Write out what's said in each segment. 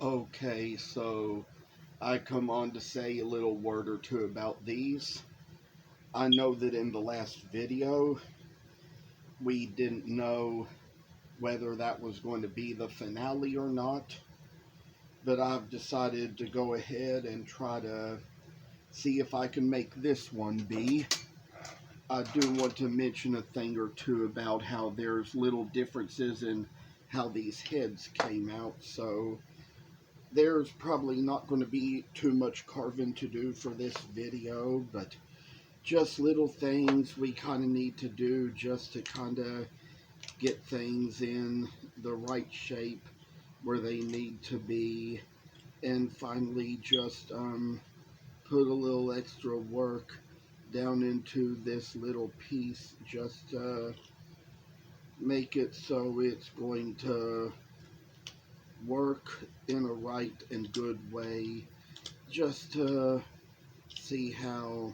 Okay, so I come on to say a little word or two about these. I know that in the last video we didn't know whether that was going to be the finale or not, but I've decided to go ahead and try to see if I can make this one be. I do want to mention a thing or two about how there's little differences in how these heads came out, so there's probably not going to be too much carving to do for this video, but just little things we kind of need to do just to kind of get things in the right shape where they need to be, and finally just put a little extra work down into this little piece just to make it so it's going to work in a right and good way, just to see how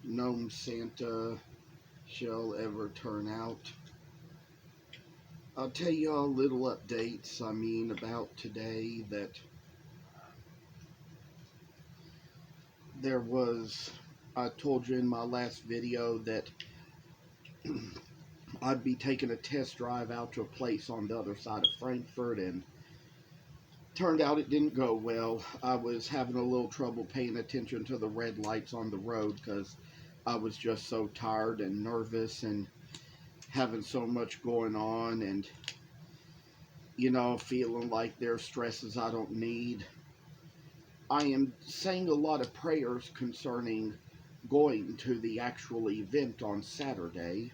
Gnome Santa shall ever turn out. I'll tell y'all little updates, about today, that there was, I told you in my last video that I'd be taking a test drive out to a place on the other side of Frankfurt, and turned out it didn't go well. I was having a little trouble paying attention to the red lights on the road because I was just so tired and nervous and having so much going on, and feeling like there's stresses I don't need. I am saying a lot of prayers concerning going to the actual event on Saturday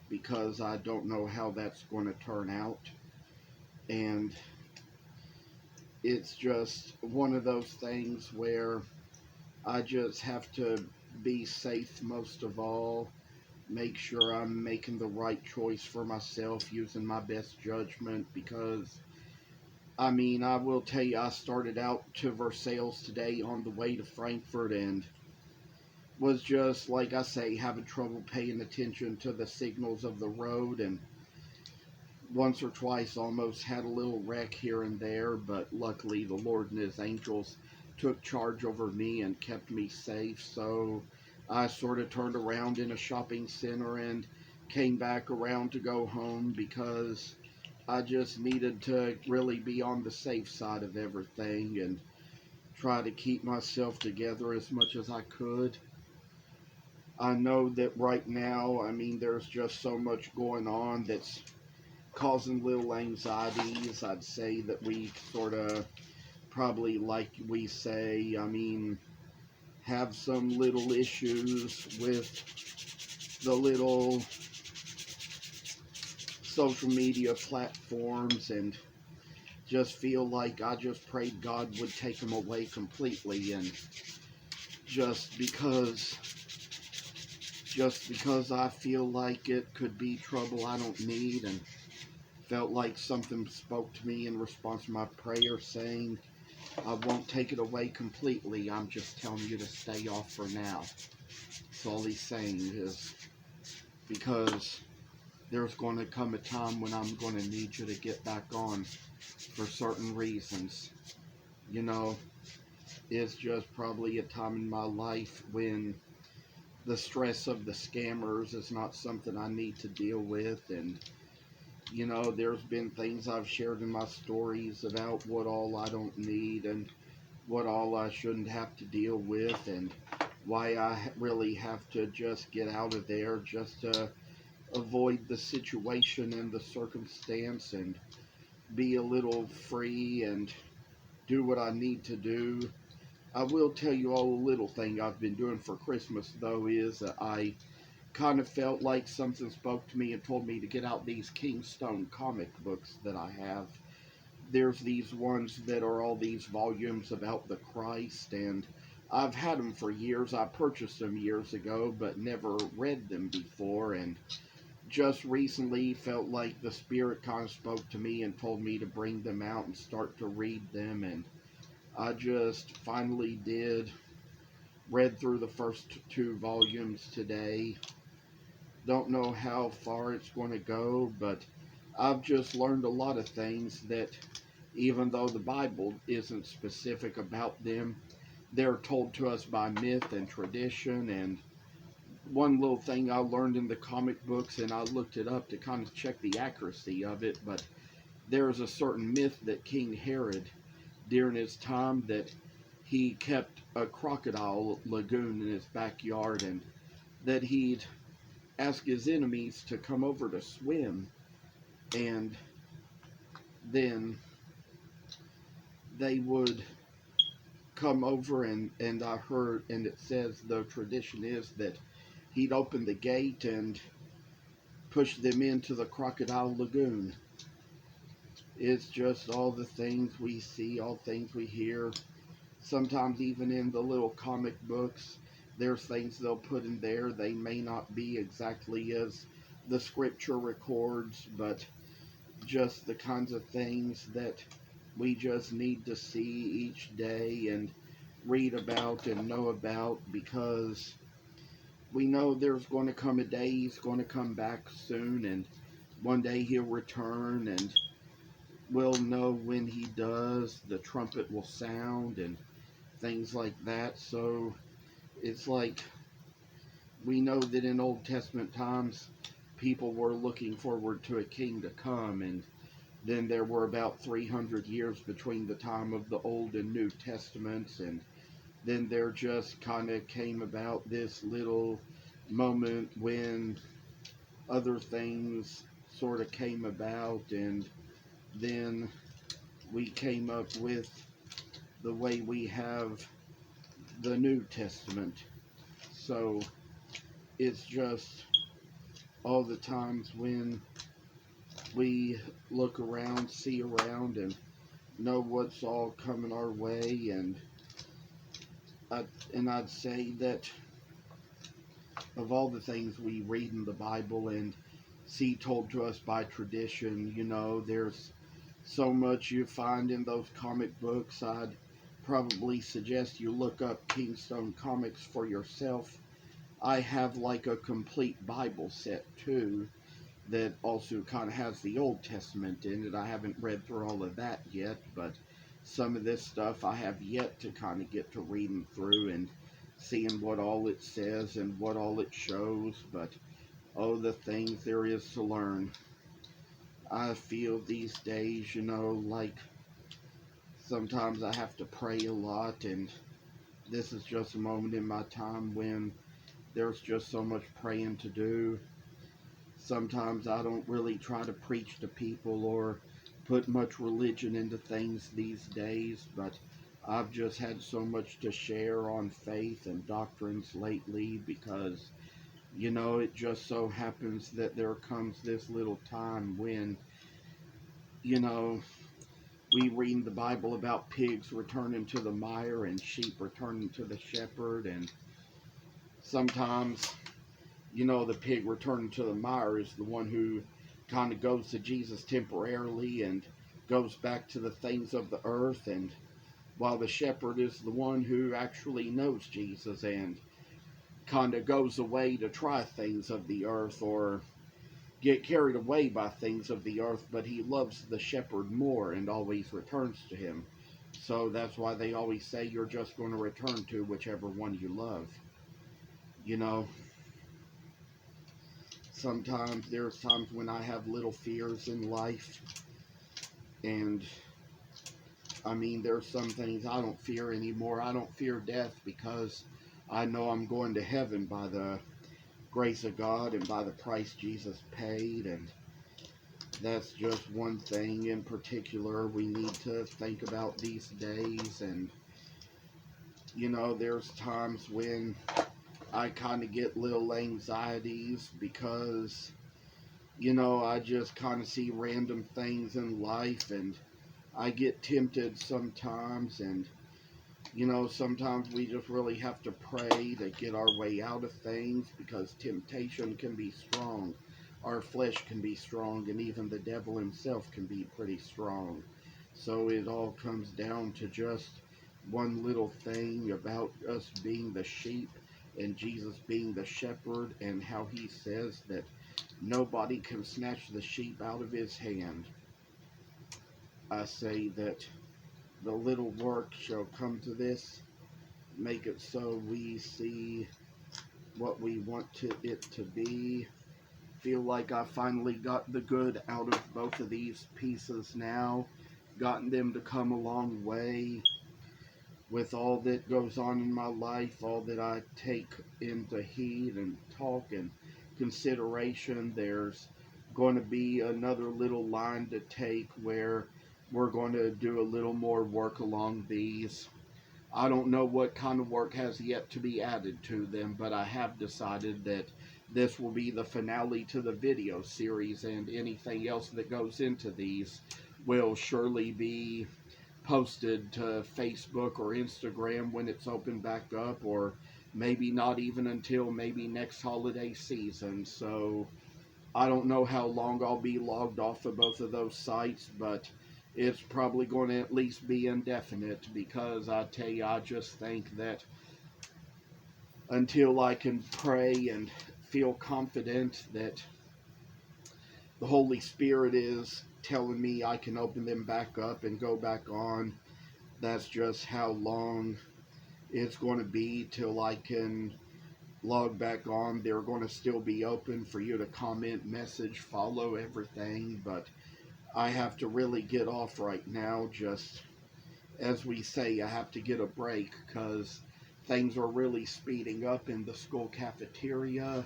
because I don't know how that's going to turn out. And it's just one of those things where I just have to be safe most of all, make sure I'm making the right choice for myself, using my best judgment, because I will tell you, I started out to Versailles today on the way to Frankfurt and was just, like I say, having trouble paying attention to the signals of the road, and once or twice almost had a little wreck here and there, but luckily the Lord and His angels took charge over me and kept me safe. So I sort of turned around in a shopping center and came back around to go home because I just needed to really be on the safe side of everything and try to keep myself together as much as I could. I know that right now, there's just so much going on that's causing little anxieties. I'd say that we sort of probably, like we say, have some little issues with the little social media platforms, and just feel like I just prayed God would take them away completely. And just because just because I feel like it could be trouble I don't need, and felt like something spoke to me in response to my prayer saying, I won't take it away completely, I'm just telling you to stay off for now. That's all he's saying, is because there's going to come a time when I'm going to need you to get back on for certain reasons. You know, it's just probably a time in my life when the stress of the scammers is not something I need to deal with. And there's been things I've shared in my stories about what all I don't need and what all I shouldn't have to deal with, and why I really have to just get out of there just to avoid the situation and the circumstance and be a little free and do what I need to do. I will tell you all a little thing I've been doing for Christmas, though, is that I kind of felt like something spoke to me and told me to get out these Kingstone comic books that I have. There's these ones that are all these volumes about the Christ, and I've had them for years. I purchased them years ago, but never read them before, and just recently felt like the Spirit kind of spoke to me and told me to bring them out and start to read them, and I just finally did. Read through the first two volumes today. Don't know how far it's going to go, but I've just learned a lot of things that even though the Bible isn't specific about them. They're told to us by myth and tradition. And one little thing I learned in the comic books, and I looked it up to kind of check the accuracy of it, but there's a certain myth that King Herod, during his time, that he kept a crocodile lagoon in his backyard, and that he'd ask his enemies to come over to swim, and then they would come over, and I heard, and it says the tradition is that he'd open the gate and push them into the crocodile lagoon. It's just all the things we see, all things we hear. Sometimes even in the little comic books, there's things they'll put in there. They may not be exactly as the scripture records, but just the kinds of things that we just need to see each day and read about and know about, because we know there's going to come a day he's going to come back soon, and one day he'll return, and we'll know when he does, the trumpet will sound and things like that. So it's like we know that in Old Testament times people were looking forward to a king to come, and then there were about 300 years between the time of the Old and New Testaments, and then there just kind of came about this little moment when other things sort of came about, and then we came up with the way we have the New Testament. So it's just all the times when we look around, see around, and know what's all coming our way, and I'd say that of all the things we read in the Bible and see told to us by tradition, there's so much you find in those comic books. I'd probably suggest you look up Kingstone Comics for yourself. I have like a complete Bible set too that also kind of has the Old Testament in it. I haven't read through all of that yet, but some of this stuff I have yet to kind of get to reading through and seeing what all it says and what all it shows. But oh, the things there is to learn. I feel these days, like sometimes I have to pray a lot, and this is just a moment in my time when there's just so much praying to do. Sometimes I don't really try to preach to people or put much religion into things these days, but I've just had so much to share on faith and doctrines lately, because, it just so happens that there comes this little time when, you know, we read in the Bible about pigs returning to the mire and sheep returning to the shepherd, and sometimes, the pig returning to the mire is the one who kind of goes to Jesus temporarily and goes back to the things of the earth, and while the shepherd is the one who actually knows Jesus and kind of goes away to try things of the earth or get carried away by things of the earth, but he loves the shepherd more and always returns to him. So that's why they always say you're just going to return to whichever one you love. Sometimes there's times when I have little fears in life, and I mean, there's some things I don't fear anymore. I don't fear death because I know I'm going to heaven by the grace of God and by the price Jesus paid, and that's just one thing in particular we need to think about these days. And there's times when I kind of get little anxieties because I just kind of see random things in life, and I get tempted sometimes, and sometimes we just really have to pray to get our way out of things, because temptation can be strong. Our flesh can be strong, and even the devil himself can be pretty strong. So it all comes down to just one little thing about us being the sheep and Jesus being the shepherd, and how he says that nobody can snatch the sheep out of his hand. I say that the little work shall come to this, make it so we see what we want it to be. Feel like I finally got the good out of both of these pieces now, gotten them to come a long way with all that goes on in my life, all that I take into heed and talk and consideration. There's going to be another little line to take where we're going to do a little more work along these. I don't know what kind of work has yet to be added to them, but I have decided that this will be the finale to the video series, and anything else that goes into these will surely be posted to Facebook or Instagram when it's opened back up, or maybe not even until maybe next holiday season. So I don't know how long I'll be logged off of both of those sites, but it's probably going to at least be indefinite, because I tell you, I just think that until I can pray and feel confident that the Holy Spirit is telling me I can open them back up and go back on, that's just how long it's going to be till I can log back on. They're going to still be open for you to comment, message, follow, everything, but I have to really get off right now. Just as we say, I have to get a break because things are really speeding up in the school cafeteria.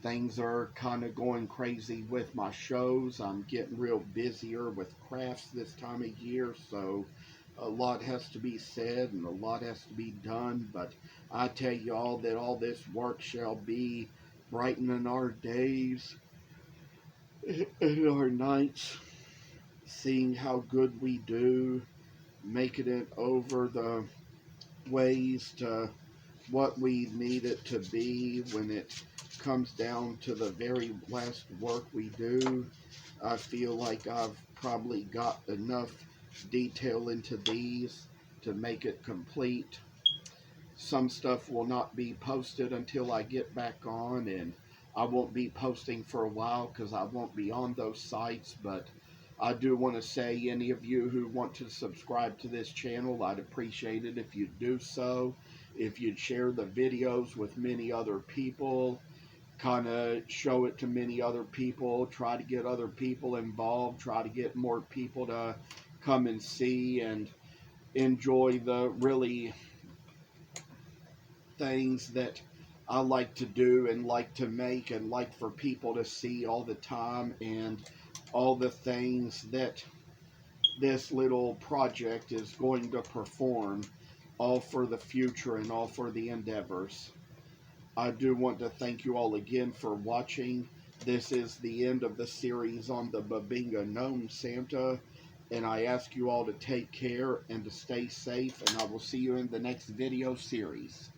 Things are kind of going crazy with my shows. I'm getting real busier with crafts this time of year, so a lot has to be said and a lot has to be done. But I tell you all that all this work shall be brightening our days and our nights, seeing how good we do, making it over the ways to what we need it to be when it comes down to the very last work we do. I feel like I've probably got enough detail into these to make it complete. Some stuff will not be posted until I get back on, and I won't be posting for a while because I won't be on those sites. But I do want to say, any of you who want to subscribe to this channel, I'd appreciate it if you'd do so. If you'd share the videos with many other people, kind of show it to many other people, try to get other people involved, try to get more people to come and see and enjoy the really things that I like to do and like to make and like for people to see all the time, and all the things that this little project is going to perform, all for the future and all for the endeavors. I do want to thank you all again for watching. This is the end of the series on the Bubinga Gnome Santa, and I ask you all to take care and to stay safe, and I will see you in the next video series.